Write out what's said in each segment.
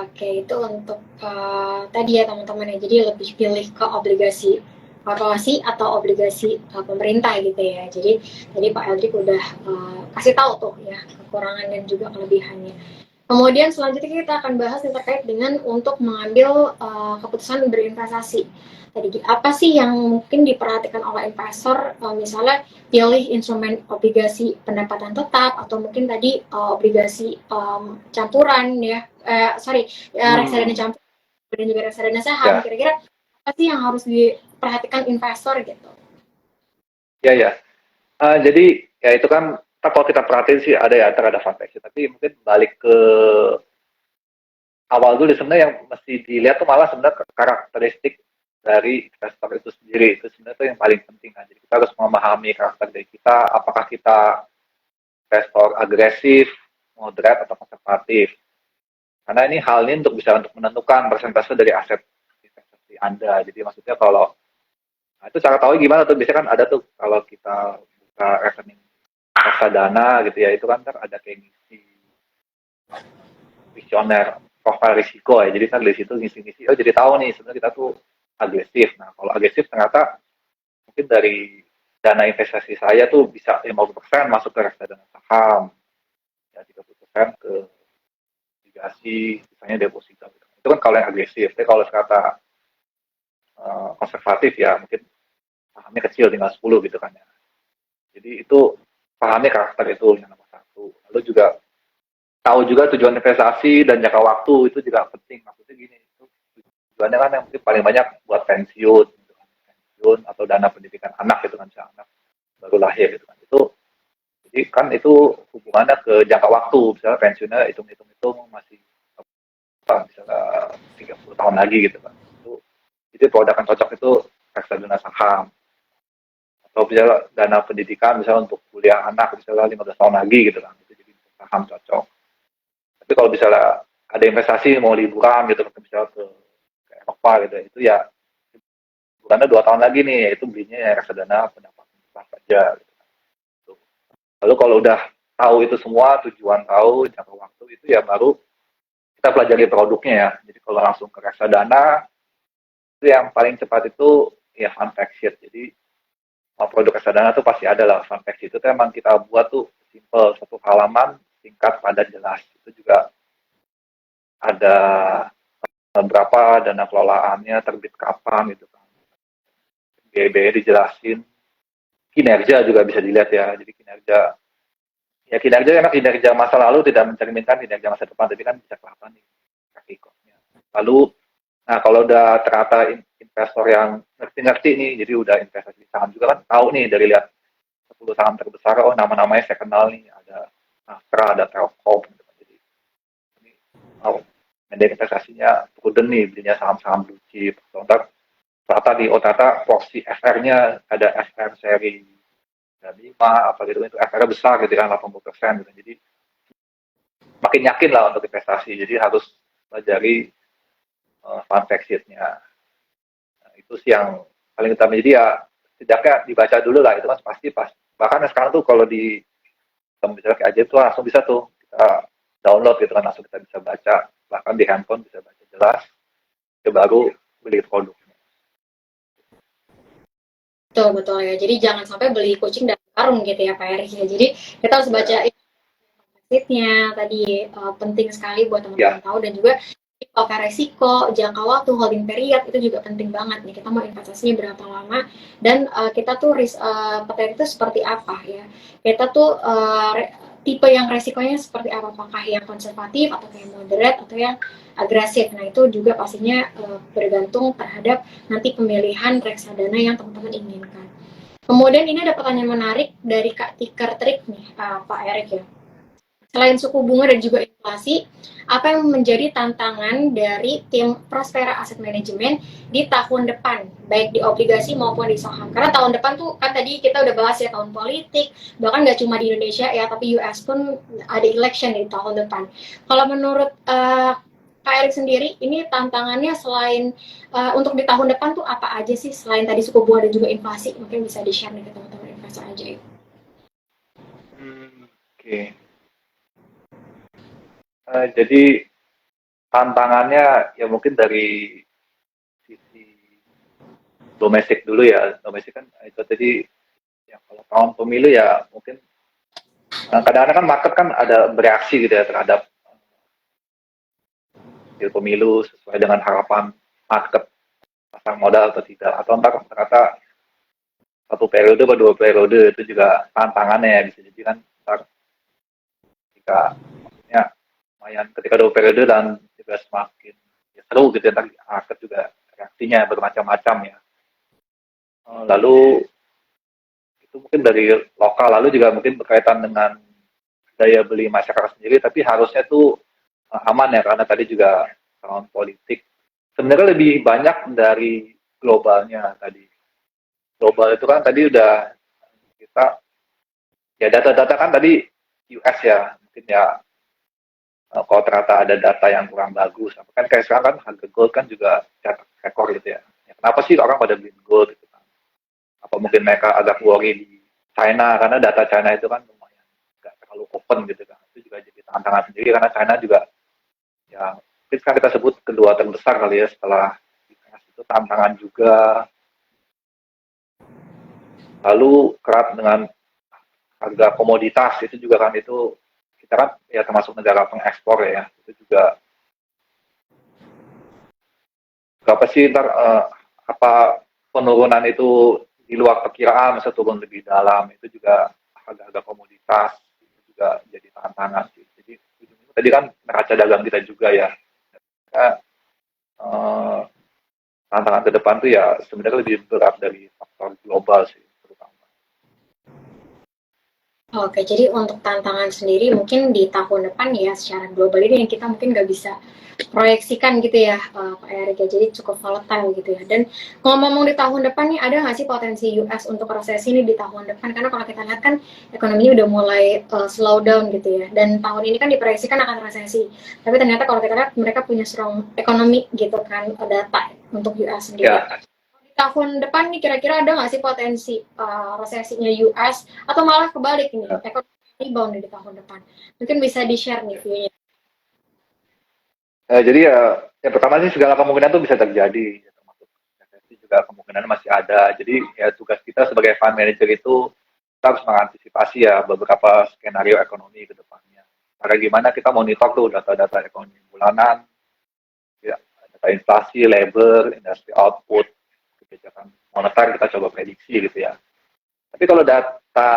Oke, itu untuk tadi ya teman-teman ya. Jadi lebih pilih ke obligasi korporasi atau obligasi pemerintah gitu ya. Jadi tadi Pak Eldrik udah kasih tahu tuh ya kekurangan dan juga kelebihannya. Kemudian selanjutnya kita akan bahas yang terkait dengan untuk mengambil keputusan berinvestasi. Tadi apa sih yang mungkin diperhatikan oleh investor, misalnya pilih instrumen obligasi pendapatan tetap atau mungkin tadi obligasi campuran ya, reksadana campuran dan juga reksadana saham. Ya, Kira-kira apa sih yang harus diperhatikan investor gitu? ya. Jadi ya itu kan kalau kita perhatiin sih ada ya antara ada fund fact, tapi mungkin balik ke awal dulu sebenarnya yang mesti dilihat tuh malah sebenarnya karakteristik dari investor itu sendiri itu sebenarnya tuh yang paling penting kan. Jadi kita harus memahami karakter dari kita, apakah kita investor agresif, moderat atau konservatif. Karena ini hal ini untuk menentukan persentase dari aset investasi Anda. Jadi maksudnya kalau nah itu cara tahu gimana tuh biasanya kan ada tuh kalau kita buka rekening reksadana gitu ya itu kan ada kayak ngisi visioner profil risiko ya. Jadi kan dari situ ngisi-ngisi, oh jadi tahu nih sebenarnya kita tuh agresif. Nah kalau agresif ternyata mungkin dari dana investasi saya tuh bisa 50% masuk ke reksadana saham, ya 30% ke obligasi, misalnya deposito. Gitu. Itu kan kalau yang agresif. Tapi kalau kata konservatif ya mungkin sahamnya kecil tinggal 10 gitu kan ya. Jadi itu pahamnya karakter itu yang nomor satu. Lalu juga tahu juga tujuan investasi dan jangka waktu itu juga penting. Maksudnya gini, itu tujuannya kan yang paling banyak buat pensiun, gitu kan. Pensiun atau dana pendidikan anak gitu kan, anak baru lahir gitu kan. Itu jadi kan itu hubungannya ke jangka waktu, misalnya pensiunnya hitung-hitung masih apa, misalnya 30 tahun lagi gitu kan. Itu produk yang cocok itu reksadana saham atau misalnya dana pendidikan misalnya untuk kuliah anak misalnya 15 tahun lagi gitu kan. Itu jadi saham cocok. Tapi kalau misalnya ada investasi mau liburan gitu misalnya ke Eropa gitu itu ya bukannya 2 tahun lagi nih yaitu belinya ya reksadana pendapatan tetap saja gitu. Lalu kalau udah tahu itu semua tujuan tahu jangka waktu itu ya baru kita pelajari produknya ya. Jadi kalau langsung ke reksadana itu yang paling cepat itu ya fund fact sheet. Jadi produk reksadana tuh pasti ada lah fund fact sheet itu emang kita buat tuh simple satu halaman singkat padat jelas itu juga ada berapa dana kelolaannya terbit kapan gitu kan biaya-biaya dijelasin kinerja juga bisa dilihat ya jadi kinerja karena kinerja masa lalu tidak mencerminkan kinerja masa depan tapi kan bisa kelihatan nih rekornya lalu nah kalau udah ternyata investor yang ngerti-ngerti nih jadi udah investasi saham juga kan tahu nih dari lihat 10 saham terbesar oh nama-namanya saya kenal nih ada Astra ada Telkom gitu kan jadi ini oh mending investasinya prudent nih belinya saham-saham blue chip atau ternyata di Otata porsi FR-nya ada FR seri 5 apa gitu itu FR-nya besar gitu kan 80% gitu. Jadi makin yakin lah untuk investasi. Jadi harus pelajari fund fact sheet-nya. Nah, itu sih yang paling utama. Jadi ya tidaknya dibaca dulu lah itu kan pasti pas. Bahkan sekarang tuh kalau di misalnya kayak aja tuh langsung bisa tuh kita download gitu kan langsung kita bisa baca bahkan di handphone bisa baca jelas. Itu baru beli produk. Betul betul ya. Jadi jangan sampai beli kucing dalam karung gitu ya Pak Erik ya. Jadi kita harus baca Ya, nya tadi penting sekali buat teman-teman ya, tahu dan juga faktor resiko, jangka waktu, holding period itu juga penting banget nih. Kita mau investasinya berapa lama dan kita tuh petani itu seperti apa ya. Kita tuh tipe yang resikonya seperti apa, apakah yang konservatif atau yang moderate atau yang agresif. Nah, itu juga pastinya bergantung terhadap nanti pemilihan reksadana yang teman-teman inginkan. Kemudian ini ada pertanyaan menarik dari Kak Tikar Trik nih, Pak Erik ya. Selain suku bunga dan juga inflasi, apa yang menjadi tantangan dari tim Prospera Asset Management di tahun depan, baik di obligasi maupun di saham? Karena tahun depan tuh kan tadi kita udah bahas ya tahun politik, bahkan nggak cuma di Indonesia ya, tapi US pun ada election di tahun depan. Kalau menurut Kak Erik sendiri, ini tantangannya selain untuk di tahun depan tuh apa aja sih selain tadi suku bunga dan juga inflasi? Mungkin bisa di-share nih ke teman-teman investor aja ya. Oke. Jadi tantangannya ya mungkin dari sisi domestik dulu ya. Domestik kan itu tadi ya kalau tahun pemilu ya mungkin kadang-kadang kan market kan ada bereaksi gitu ya terhadap hasil pemilu sesuai dengan harapan market pasar modal atau tidak, atau entar ternyata satu periode atau dua periode itu juga tantangannya ya, bisa jadi kan entar ketika maksudnya lumayan ketika dua periode dan juga semakin ya, seru gitu ya, entar market juga reaksinya bermacam-macam ya. Lalu itu mungkin dari lokal, lalu juga mungkin berkaitan dengan daya beli masyarakat sendiri, tapi harusnya tuh aman ya, karena tadi juga tahun politik sebenarnya lebih banyak dari globalnya tadi. Global itu kan tadi udah kita ya data-data kan tadi US ya, mungkin ya kalau ternyata ada data yang kurang bagus, kan kayak sekarang kan harga gold kan juga catat rekor gitu ya. Ya kenapa sih orang pada beli gold gitu kan? Apa mungkin mereka agak worry di China, karena data China itu kan lumayan nggak terlalu open gitu kan. Itu juga jadi tantangan sendiri karena China juga ya mungkin sekarang kita sebut kedua terbesar kali ya setelah US, itu tantangan juga. Lalu kerap dengan harga komoditas itu juga kan, itu kita kan ya termasuk negara pengekspor ya, itu juga berapa sih ntar apa penurunan itu di luar perkiraan, masa turun lebih dalam, itu juga harga-harga komoditas itu juga jadi tantangan sih. Jadi tadi kan neraca dagang kita juga ya, ya eh, tantangan ke depan tuh ya sebenarnya lebih berat dari faktor global sih terutama. Oke, jadi untuk tantangan sendiri mungkin di tahun depan ya secara global ini yang kita mungkin nggak bisa proyeksikan gitu ya, Pak Erik ya. Jadi cukup volatile gitu ya. Dan ngomong-ngomong di tahun depan nih, ada nggak sih potensi US untuk resesi ini di tahun depan? Karena kalau kita lihat kan ekonominya udah mulai slow down gitu ya. Dan tahun ini kan diproyeksikan akan resesi. Tapi ternyata kalau kita lihat mereka punya strong ekonomi gitu kan, data untuk US sendiri. Ya, Tahun depan nih kira-kira ada nggak sih potensi resesinya US atau malah kebalik nih ya. ekonomi rebound di tahun depan? Mungkin bisa di-share nih view-nya. Jadi ya yang pertama sih segala kemungkinan tuh bisa terjadi, ya, termasuk resesi juga kemungkinan masih ada. Jadi ya tugas kita sebagai fund manager itu kita harus mengantisipasi ya beberapa skenario ekonomi ke depannya. Karena gimana kita monitor tuh data-data ekonomi bulanan, ya, data inflasi, labor, industri output, kebijakan moneter kita coba prediksi gitu ya. Tapi kalau data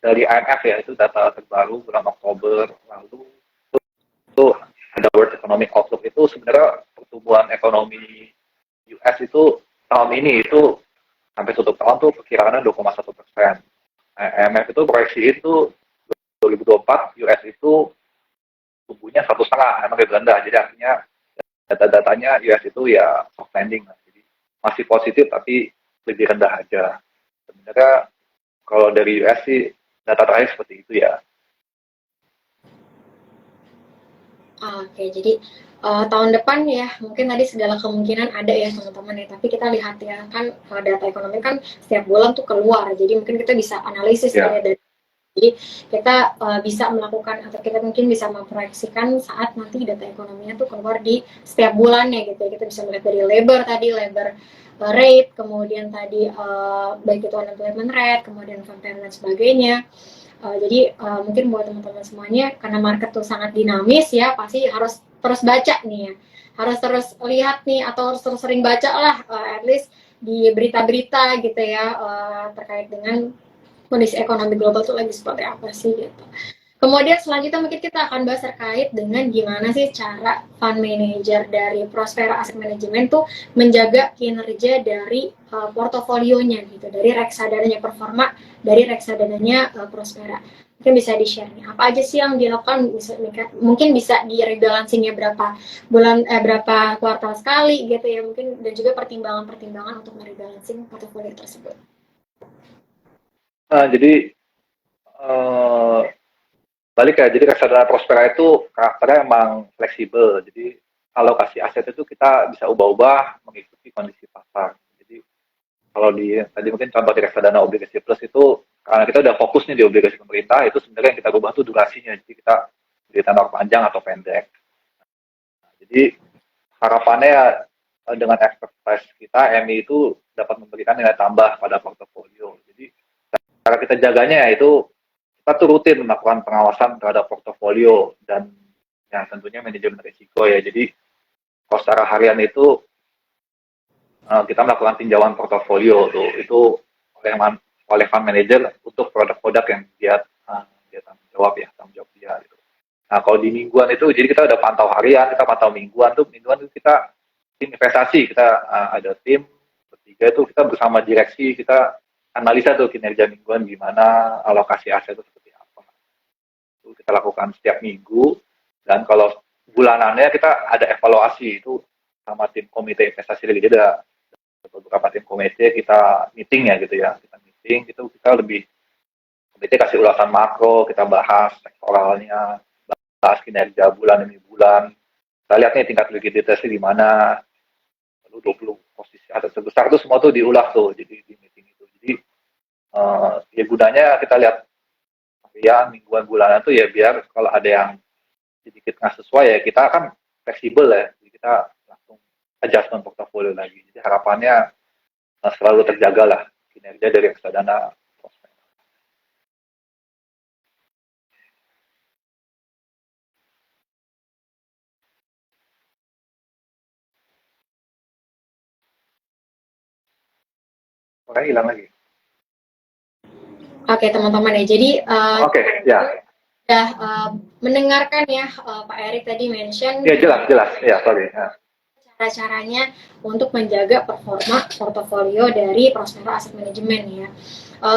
dari IMF ya, itu data terbaru bulan Oktober lalu, itu ada World Economic Outlook, itu sebenarnya pertumbuhan ekonomi US itu tahun ini itu sampai tutup tahun tuh perkiraannya 2,1%. IMF itu proyeksi itu 2024 US itu tumbuhnya 1,5, emang lebih rendah. Jadi artinya data-datanya US itu ya soft landing, jadi masih positif tapi lebih rendah aja. Sebenarnya kalau dari US sih data terakhir seperti itu ya. Oke, jadi tahun depan ya mungkin tadi segala kemungkinan ada ya teman-teman ya. Tapi kita lihat ya kan data ekonomi kan setiap bulan tuh keluar. Jadi mungkin kita bisa analisis Ya. ya dari jadi kita bisa melakukan atau kita mungkin bisa memproyeksikan saat nanti data ekonominya tuh keluar di setiap bulannya gitu ya. Kita bisa melihat dari labor rate, kemudian tadi baik itu unemployment rate, kemudian unemployment dan sebagainya. Jadi mungkin buat teman-teman semuanya karena market tuh sangat dinamis ya, pasti harus terus baca nih ya. Harus terus lihat nih atau harus terus sering baca lah at least di berita-berita gitu ya terkait dengan kondisi ekonomi global tuh lagi seperti apa sih gitu. Kemudian selanjutnya mungkin kita akan bahas terkait dengan gimana sih cara fund manager dari Prospera Asset Management tuh menjaga kinerja dari portofolionya gitu, dari reksadananya performa, dari reksadananya Prospera. Mungkin bisa di-share nih, apa aja sih yang dilakukan, mungkin bisa di rebalancingnya berapa kuartal sekali gitu ya, mungkin dan juga pertimbangan-pertimbangan untuk merebalancing portofolio tersebut. Jadi balik ya, jadi reksadana Prospera itu karakternya emang fleksibel. Jadi alokasi aset itu kita bisa ubah-ubah mengikuti kondisi pasar. Jadi kalau di tadi mungkin contoh di reksadana obligasi plus itu karena kita udah fokus nih di obligasi pemerintah, itu sebenarnya yang kita ubah tuh durasinya. Jadi kita beli tenor panjang atau pendek. Jadi harapannya ya, dengan expertise kita, MI itu dapat memberikan nilai tambah pada portofolio. Jadi cara kita jaganya yaitu kita tuh rutin melakukan pengawasan terhadap portofolio dan ya tentunya manajemen risiko ya. Jadi kalau secara harian itu kita melakukan tinjauan portofolio tuh itu oleh fund manager untuk produk-produk yang dia tanggung jawab dia gitu. Nah kalau di mingguan itu jadi kita udah pantau harian, kita pantau mingguan tuh kita tim investasi, kita ada tim bertiga itu kita bersama direksi kita analisa tuh kinerja mingguan gimana, alokasi aset itu seperti apa. Itu kita lakukan setiap minggu dan kalau bulanannya kita ada evaluasi itu sama tim komite investasi lagi. Jadi ada beberapa tim komite kita meeting ya gitu ya, kita meeting itu kita lebih komite kasih ulasan makro, kita bahas sektoralnya, bahas kinerja bulan demi bulan, kita lihat nih tingkat likuiditasnya di mana, lalu 20 posisi aset terbesar itu semua tuh diulas tuh jadi di meeting itu. Jadi ya gunanya kita lihat harian, mingguan, bulanan tuh ya biar kalau ada yang sedikit nggak sesuai ya kita kan fleksibel ya, jadi kita langsung adjustment portofolio lagi. Jadi harapannya selalu terjaga lah kinerja dari reksadana. Makanya hilang lagi. Oke teman-teman ya, jadi Oke, ya. Sudah mendengarkan ya Pak Erik tadi mention. Ya jelas, ya sorry. Ya. Cara-caranya untuk menjaga performa portofolio dari Prospera Asset Management ya.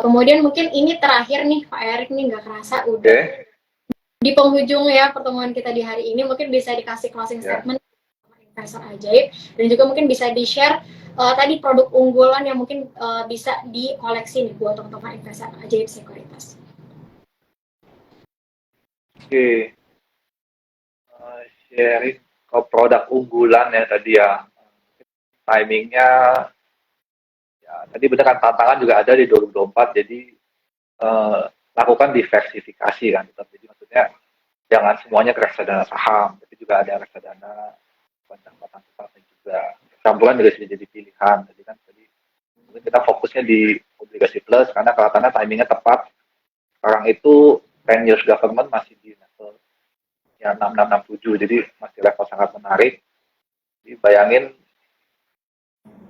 Kemudian mungkin ini terakhir nih Pak Erik nih nggak kerasa udah di penghujung ya pertemuan kita di hari ini, mungkin bisa dikasih closing statement investor ajaib dan juga mungkin bisa di-share tadi produk unggulan yang mungkin bisa dikoleksi nih buat teman-teman investor ajaib sekuritas. Oke. Sharing ke produk unggulan ya tadi ya. Timingnya ya tadi benar kan tantangan juga ada di 2024 jadi lakukan diversifikasi kan tetap. Jadi maksudnya jangan semuanya ke reksadana saham, tapi juga ada reksadana pendapatan tetapnya juga. Campuran juga sudah jadi pilihan. Jadi kan tadi mungkin kita fokusnya di obligasi plus karena kelihatannya timingnya tepat. Sekarang itu 10 years government masih di level ya 6667, jadi masih level sangat menarik. Jadi bayangin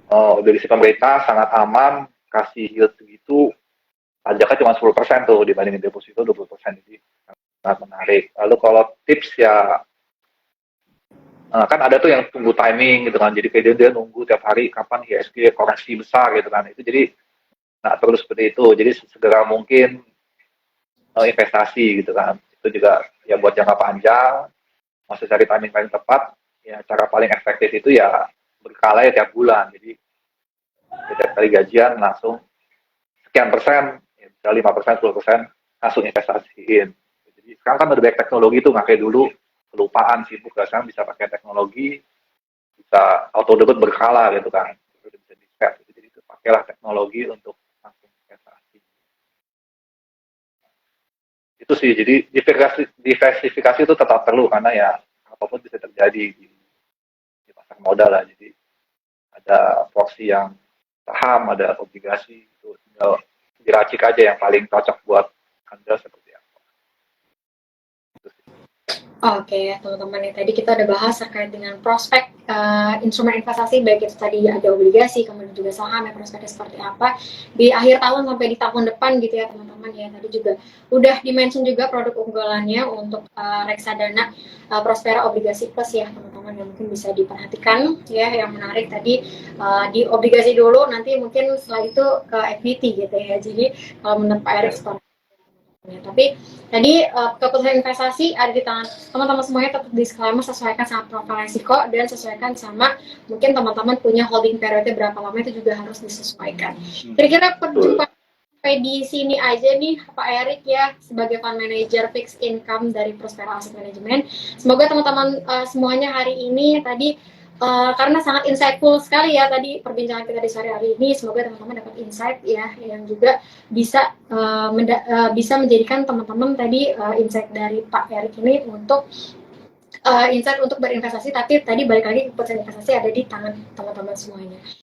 obligasi pemerintah sangat aman, kasih yield segitu, pajaknya cuma 10% tuh dibandingin deposito 20%, jadi sangat menarik. Lalu kalau tips ya kan ada tuh yang tunggu timing gitu kan, jadi kayak dia nunggu tiap hari kapan IHSG koreksi besar gitu kan, itu jadi terus seperti itu, jadi segera mungkin investasi gitu kan, itu juga ya buat jangka panjang, masih cari timing paling tepat, ya cara paling efektif itu ya berkala ya tiap bulan, jadi setiap kali gajian langsung sekian persen, ya bisa 5%, 10% langsung investasiin. Jadi sekarang kan udah banyak teknologi tuh, nggak kayak dulu kelupaan sibuk, sekarang bisa pakai teknologi, bisa auto debit berkala gitu kan, itu bisa di set, jadi itu pakailah teknologi untuk langsung investasi. Itu sih, jadi diversifikasi itu tetap perlu karena ya apapun bisa terjadi di pasar modal lah. Jadi ada porsi yang saham, ada obligasi, itu tinggal diracik aja yang paling cocok buat Anda seperti apa. Oke, teman-teman, tadi kita udah bahas terkait dengan prospek instrumen investasi, baik itu tadi ada obligasi, kemudian juga saham, ya prospeknya seperti apa di akhir tahun sampai di tahun depan gitu ya teman-teman ya. Tadi juga udah dimention juga produk unggulannya untuk reksadana Prospera obligasi plus ya teman-teman, yang mungkin bisa diperhatikan ya. Yang menarik tadi di obligasi dulu, nanti mungkin setelah itu ke equity gitu ya. Jadi kalau menurut Pak Erik ya, tapi tadi keputusan investasi ada di tangan teman-teman semuanya, tetap disclaimer sesuaikan sama profil risiko dan sesuaikan sama mungkin teman-teman punya holding period berapa lama, itu juga harus disesuaikan. Kira-kira perjumpaan sampai di sini aja nih Pak Erik ya, sebagai fund manager fixed income dari Prospera Asset Management. Semoga teman-teman semuanya hari ini tadi karena sangat insightful sekali ya tadi perbincangan kita di sore hari ini. Semoga teman-teman dapat insight ya, yang juga bisa bisa menjadikan teman-teman tadi insight dari Pak Erik ini untuk insight untuk berinvestasi, tapi tadi balik lagi keputusan investasi ada di tangan teman-teman semuanya.